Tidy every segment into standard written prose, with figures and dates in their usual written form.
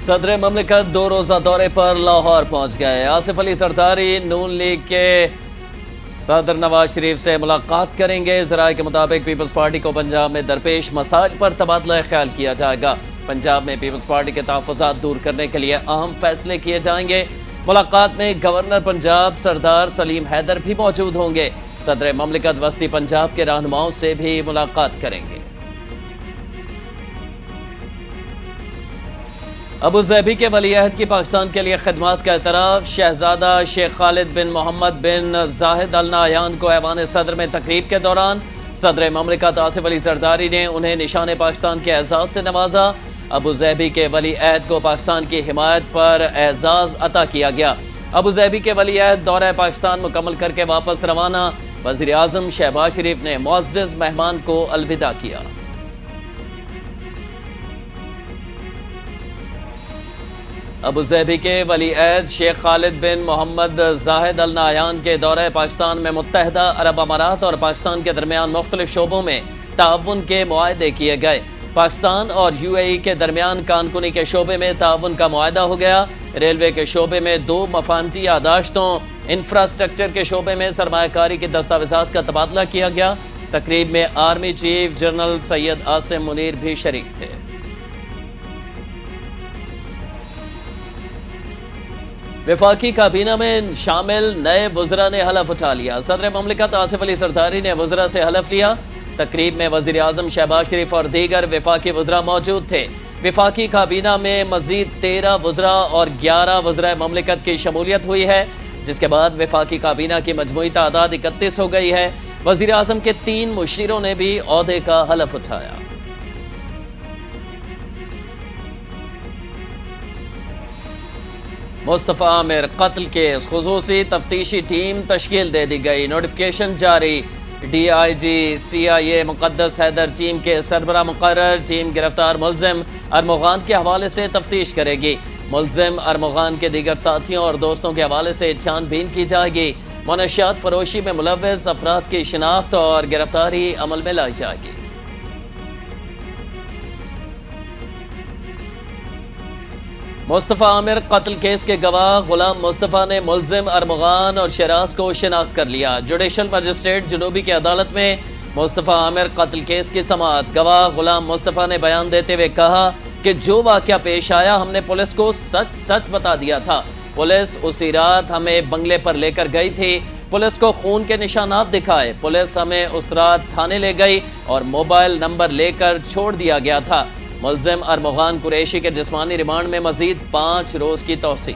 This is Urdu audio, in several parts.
صدر مملکت 2 روزہ دورے پر لاہور پہنچ گئے۔ آصف علی زرداری نون لیگ کے صدر نواز شریف سے ملاقات کریں گے۔ ذرائع کے مطابق پیپلز پارٹی کو پنجاب میں درپیش مسائل پر تبادلہ خیال کیا جائے گا۔ پنجاب میں پیپلز پارٹی کے تحفظات دور کرنے کے لیے اہم فیصلے کیے جائیں گے۔ ملاقات میں گورنر پنجاب سردار سلیم حیدر بھی موجود ہوں گے۔ صدر مملکت وسطی پنجاب کے رہنماؤں سے بھی ملاقات کریں گے۔ ابوظہبی کے ولی عہد کی پاکستان کے لیے خدمات کا اعتراف۔ شہزادہ شیخ خالد بن محمد بن زاہد ال نہیان کو ایوان صدر میں تقریب کے دوران صدر مملکت آصف علی زرداری نے انہیں نشان پاکستان کے اعزاز سے نوازا۔ ابوظہبی کے ولی عہد کو پاکستان کی حمایت پر اعزاز عطا کیا گیا۔ ابوظہبی کے ولی عہد دورہ پاکستان مکمل کر کے واپس روانہ۔ وزیر اعظم شہباز شریف نے معزز مہمان کو الوداع کیا۔ ابوظہبی کے ولی عہد شیخ خالد بن محمد زاہد ال نہیان کے دورہ پاکستان میں متحدہ عرب امارات اور پاکستان کے درمیان مختلف شعبوں میں تعاون کے معاہدے کیے گئے۔ پاکستان اور UAE کے درمیان کان کنی کے شعبے میں تعاون کا معاہدہ ہو گیا۔ ریلوے کے شعبے میں 2 مفاہمتی یادداشتوں، انفراسٹرکچر کے شعبے میں سرمایہ کاری کی دستاویزات کا تبادلہ کیا گیا۔ تقریب میں army chief general Syed Asim Munir بھی شریک تھے۔ وفاقی کابینہ میں شامل نئے وزراء نے حلف اٹھا لیا۔ صدر مملکت آصف علی زرداری نے وزراء سے حلف لیا۔ تقریب میں وزیر اعظم شہباز شریف اور دیگر وفاقی وزراء موجود تھے۔ وفاقی کابینہ میں مزید 13 وزراء اور 11 وزراء مملکت کی شمولیت ہوئی ہے، جس کے بعد وفاقی کابینہ کی مجموعی تعداد 31 ہو گئی ہے۔ وزیر اعظم کے 3 مشیروں نے بھی عہدے کا حلف اٹھایا۔ مصطفیٰ عامر قتل کیس خصوصی تفتیشی ٹیم تشکیل دے دی گئی۔ نوٹیفیکیشن جاری۔ DIG CIA مقدس حیدر ٹیم کے سربراہ مقرر۔ ٹیم گرفتار ملزم ارمغان کے حوالے سے تفتیش کرے گی۔ ملزم ارمغان کے دیگر ساتھیوں اور دوستوں کے حوالے سے چھان بین کی جائے گی۔ منشیات فروشی میں ملوث افراد کی شناخت اور گرفتاری عمل میں لائی جائے گی۔ مصطفیٰ عامر قتل کیس کے گواہ غلام مصطفیٰ نے ملزم ارمغان اور شیراز کو شناخت کر لیا۔ جوڈیشل مجسٹریٹ جنوبی کی عدالت میں مصطفیٰ عامر قتل کیس کی سماعت۔ گواہ غلام مصطفیٰ نے بیان دیتے ہوئے کہا کہ جو واقعہ پیش آیا ہم نے پولیس کو سچ بتا دیا تھا۔ پولیس اسی رات ہمیں بنگلے پر لے کر گئی تھی۔ پولیس کو خون کے نشانات دکھائے۔ پولیس ہمیں اس رات تھانے لے گئی اور موبائل نمبر لے کر چھوڑ دیا گیا تھا۔ ملزم ارمغان قریشی کے جسمانی ریمانڈ میں مزید 5 روز کی توسیع۔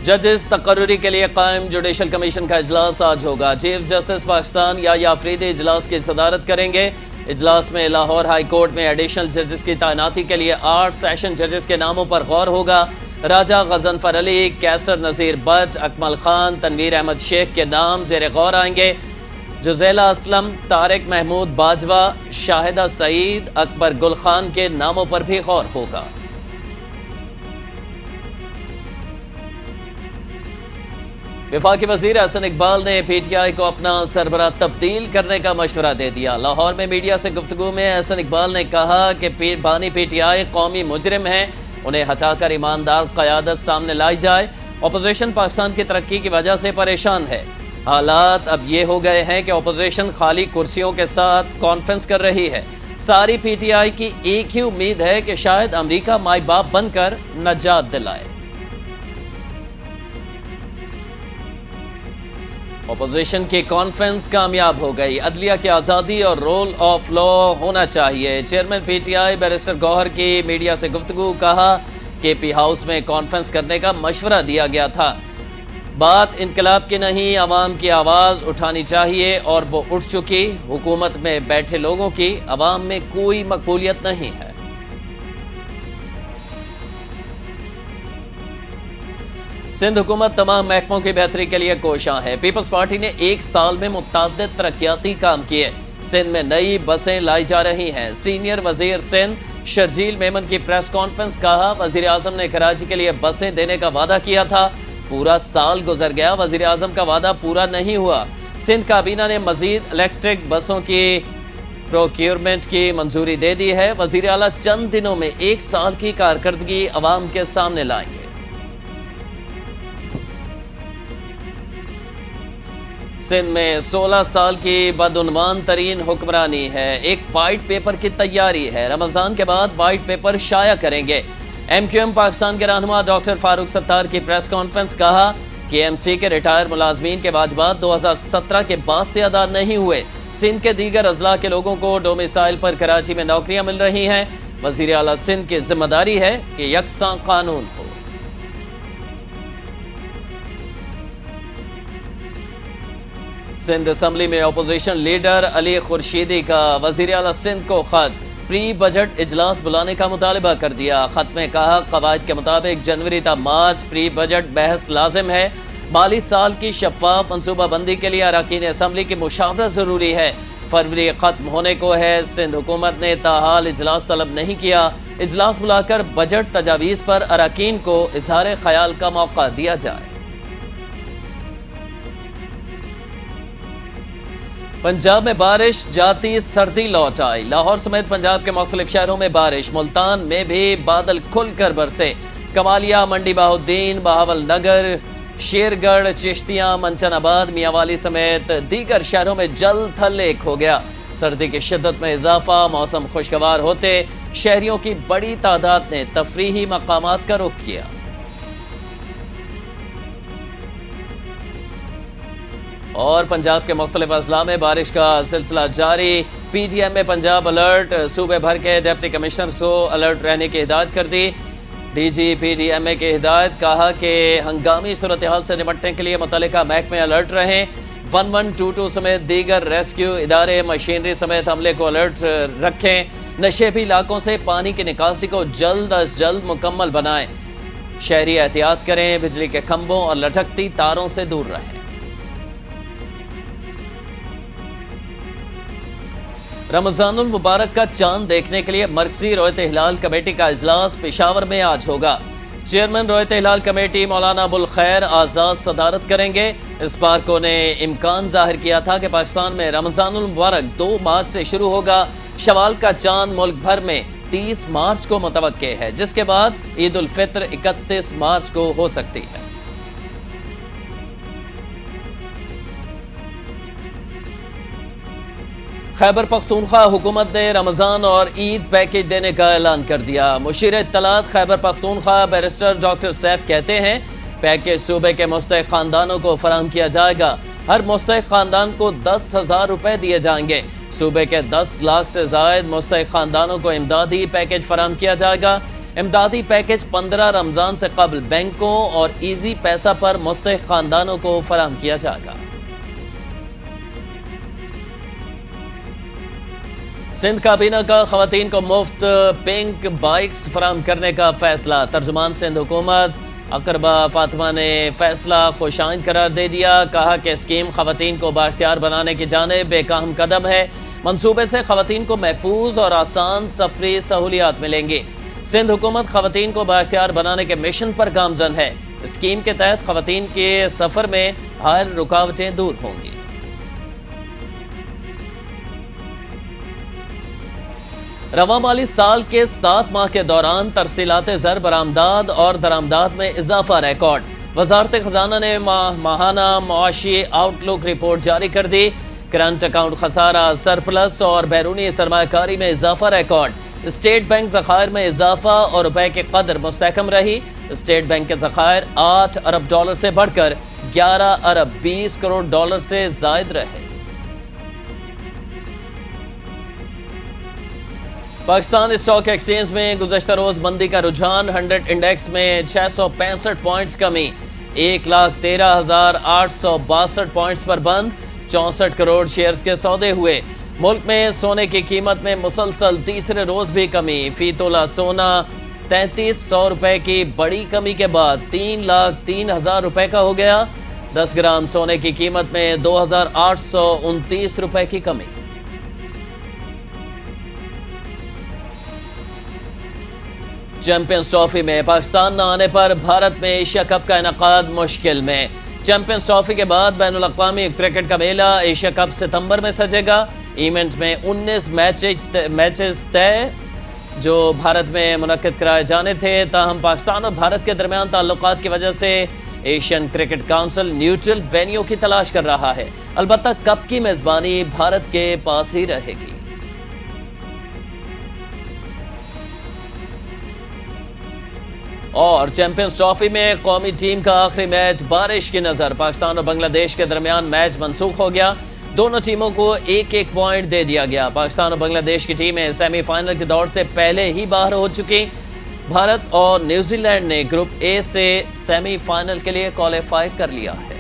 ججز تقرری کے لیے قائم جوڈیشل کمیشن کا اجلاس آج ہوگا۔ چیف جسٹس پاکستان یا آفریدی اجلاس کی صدارت کریں گے۔ اجلاس میں لاہور ہائی کورٹ میں ایڈیشنل ججز کی تعیناتی کے لیے 8 سیشن ججز کے ناموں پر غور ہوگا۔ راجہ غضنفر علی، کیسر نذیر بٹ، اکمل خان، تنویر احمد شیخ کے نام زیر غور آئیں گے۔ جزیلہ اسلم، طارق محمود باجوہ، شاہدہ سعید، اکبر گل خان کے ناموں پر بھی غور ہوگا۔ وفاقی وزیر احسن اقبال نے PTI کو اپنا سربراہ تبدیل کرنے کا مشورہ دے دیا۔ لاہور میں میڈیا سے گفتگو میں احسن اقبال نے کہا کہ بانی PTI قومی مجرم ہیں، انہیں ہٹا کر ایماندار قیادت سامنے لائی جائے۔ اپوزیشن پاکستان کی ترقی کی وجہ سے پریشان ہے۔ حالات اب یہ ہو گئے ہیں کہ اپوزیشن خالی کرسیوں کے ساتھ کانفرنس کر رہی ہے۔ ساری PTI کی ایک ہی امید ہے کہ شاید امریکہ مائی باپ بن کر نجات دلائے۔ اپوزیشن کی کانفرنس کامیاب ہو گئی۔ عدلیہ کی آزادی اور رول آف لا ہونا چاہیے۔ چیئرمین PTI بیرسٹر گوہر کی میڈیا سے گفتگو، کہا کہ پی ہاؤس میں کانفرنس کرنے کا مشورہ دیا گیا تھا۔ بات انقلاب کی نہیں، عوام کی آواز اٹھانی چاہیے اور وہ اٹھ چکی۔ حکومت میں بیٹھے لوگوں کی عوام میں کوئی مقبولیت نہیں ہے۔ سندھ حکومت تمام محکموں کی بہتری کے لیے کوشاں ہے۔ پیپلز پارٹی نے 1 سال میں متعدد ترقیاتی کام کیے۔ سندھ میں نئی بسیں لائی جا رہی ہیں۔ سینئر وزیر سندھ شرجیل میمن کی پریس کانفرنس، کہا وزیر اعظم نے کراچی کے لیے بسیں دینے کا وعدہ کیا تھا، پورا سال گزر گیا، وزیر اعظم کا وعدہ پورا نہیں ہوا۔ سندھ کابینہ نے مزید الیکٹرک بسوں کی پروکیورمنٹ کی منظوری دے دی ہے۔ وزیر اعلیٰ چند دنوں میں 1 سال کی کارکردگی عوام کے سامنے لائیں گے۔ سندھ میں 16 سال کی بدعنوان ترین حکمرانی ہے۔ ایک وائٹ پیپر کی تیاری ہے۔ رمضان کے بعد وائٹ پیپر شائع کریں گے۔ ایم کیو ایم پاکستان کے رہنما ڈاکٹر فاروق ستار کی پریس کانفرنس، کہا کہ ایم سی کے ریٹائر ملازمین کے واجبات 2017 کے بعد سے ادا نہیں ہوئے۔ سندھ کے دیگر اضلاع کے لوگوں کو ڈومیسائل پر کراچی میں نوکریاں مل رہی ہیں۔ وزیر اعلیٰ سندھ کی ذمہ داری ہے کہ یکساں قانون ہو۔ سندھ اسمبلی میں اپوزیشن لیڈر علی خورشیدی کا وزیر اعلیٰ سندھ کو خط، پری بجٹ اجلاس بلانے کا مطالبہ کر دیا۔ خط میں کہا قواعد کے مطابق جنوری تا مارچ پری بجٹ بحث لازم ہے۔ مالی سال کی شفاف منصوبہ بندی کے لیے اراکین اسمبلی کی مشاورت ضروری ہے۔ فروری ختم ہونے کو ہے، سندھ حکومت نے تاحال اجلاس طلب نہیں کیا۔ اجلاس بلا کر بجٹ تجاویز پر اراکین کو اظہار خیال کا موقع دیا جائے۔ پنجاب میں بارش جاتی سردی لوٹ آئی۔ لاہور سمیت پنجاب کے مختلف شہروں میں بارش، ملتان میں بھی بادل کھل کر برسے۔ کمالیا، منڈی بہاؤالدین، بہاول نگر، شیر گڑھ، چشتیاں، منچن آباد، میاں والی سمیت دیگر شہروں میں جل تھل ایک ہو گیا۔ سردی کی شدت میں اضافہ، موسم خوشگوار ہوتے شہریوں کی بڑی تعداد نے تفریحی مقامات کا رخ کیا۔ اور پنجاب کے مختلف اضلاع میں بارش کا سلسلہ جاری۔ پی ڈی ایم میں پنجاب الرٹ، صوبے بھر کے ڈپٹی کمشنر کو الرٹ رہنے کی ہدایت کر دی۔ D G P D M A کی ہدایت، کہا کہ ہنگامی صورتحال سے نمٹنے کے لیے متعلقہ محکمے الرٹ رہیں۔ 1122 سمیت دیگر ریسکیو ادارے مشینری سمیت عملے کو الرٹ رکھیں۔ نشیبی علاقوں سے پانی کی نکاسی کو جلد از جلد مکمل بنائیں۔ شہری احتیاط کریں، بجلی کے کھمبوں اور لٹکتی تاروں سے دور رہیں۔ رمضان المبارک کا چاند دیکھنے کے لیے مرکزی رویت ہلال کمیٹی کا اجلاس پشاور میں آج ہوگا۔ چیئرمین رویت ہلال کمیٹی مولانا ابوالخیر آزاد صدارت کریں گے۔ اس بار نے امکان ظاہر کیا تھا کہ پاکستان میں رمضان المبارک 2 مارچ سے شروع ہوگا۔ شوال کا چاند ملک بھر میں 30 مارچ کو متوقع ہے، جس کے بعد عید الفطر 31 مارچ کو ہو سکتی ہے۔ خیبر پختونخوا حکومت نے رمضان اور عید پیکیج دینے کا اعلان کر دیا۔ مشیر اطلاعات Khyber Pakhtunkhwa barrister doctor safe کہتے ہیں پیکیج صوبے کے مستحق خاندانوں کو فراہم کیا جائے گا۔ ہر مستحق خاندان کو 10,000 روپے دیے جائیں گے۔ صوبے کے 10 لاکھ سے زائد مستحق خاندانوں کو امدادی پیکیج فراہم کیا جائے گا۔ امدادی پیکیج 15 رمضان سے قبل بینکوں اور ایزی پیسہ پر مستحق خاندانوں کو فراہم کیا جائے گا۔ سندھ کابینہ کا خواتین کو مفت پنک بائکس فراہم کرنے کا فیصلہ۔ ترجمان سندھ حکومت اقربا فاطمہ نے فیصلہ خوش آئند قرار دے دیا۔ کہا کہ اسکیم خواتین کو بااختیار بنانے کی جانب ایک اہم قدم ہے۔ منصوبے سے خواتین کو محفوظ اور آسان سفری سہولیات ملیں گی۔ سندھ حکومت خواتین کو بااختیار بنانے کے مشن پر گامزن ہے۔ اسکیم کے تحت خواتین کے سفر میں ہر رکاوٹیں دور ہوں گی۔ رواں مالی سال کے 7 ماہ کے دوران ترسیلات زر برآمدات اور درآمدات میں اضافہ ریکارڈ۔ وزارت خزانہ نے ماہانہ معاشی آؤٹ لک رپورٹ جاری کر دی۔ کرنٹ اکاؤنٹ خسارہ، سرپلس اور بیرونی سرمایہ کاری میں اضافہ ریکارڈ۔ اسٹیٹ بینک ذخائر میں اضافہ اور روپے کی قدر مستحکم رہی۔ اسٹیٹ بینک کے ذخائر 8 ارب ڈالر سے بڑھ کر 11 ارب 20 کروڑ ڈالر سے زائد رہے۔ پاکستان اسٹاک ایکسچینج میں گزشتہ روز مندی کا رجحان، 100 انڈیکس میں 665 پوائنٹس کمی، 1,13,862 پوائنٹس پر بند، 64 کروڑ شیئرز کے سودے ہوئے۔ ملک میں سونے کی قیمت میں مسلسل تیسرے روز بھی کمی، فی تولہ سونا 3,300 روپے کی بڑی کمی کے بعد 3,03,000 روپے کا ہو گیا۔ 10 گرام سونے کی قیمت میں 2,829 روپے کی کمی۔ چیمپئنز ٹرافی میں پاکستان نہ آنے پر بھارت میں ایشیا کپ کا انعقاد مشکل میں۔ چیمپئنز ٹرافی کے بعد بین الاقوامی کرکٹ کا میلہ ایشیا کپ ستمبر میں سجے گا۔ ایونٹ میں 19 میچز طے جو بھارت میں منعقد کرائے جانے تھے، تاہم پاکستان اور بھارت کے درمیان تعلقات کی وجہ سے Asian cricket council neutral venue کی تلاش کر رہا ہے، البتہ کپ کی میزبانی بھارت کے پاس ہی رہے گی۔ اور چیمپئنز ٹرافی میں قومی ٹیم کا آخری میچ بارش کی نظر پاکستان اور بنگلہ دیش کے درمیان میچ منسوخ ہو گیا، دونوں ٹیموں کو ایک ایک پوائنٹ دے دیا گیا۔ پاکستان اور بنگلہ دیش کی ٹیمیں سیمی فائنل کی دوڑ سے پہلے ہی باہر ہو چکی۔ بھارت اور نیوزی لینڈ نے گروپ اے سے سیمی فائنل کے لیے کوالیفائی کر لیا ہے۔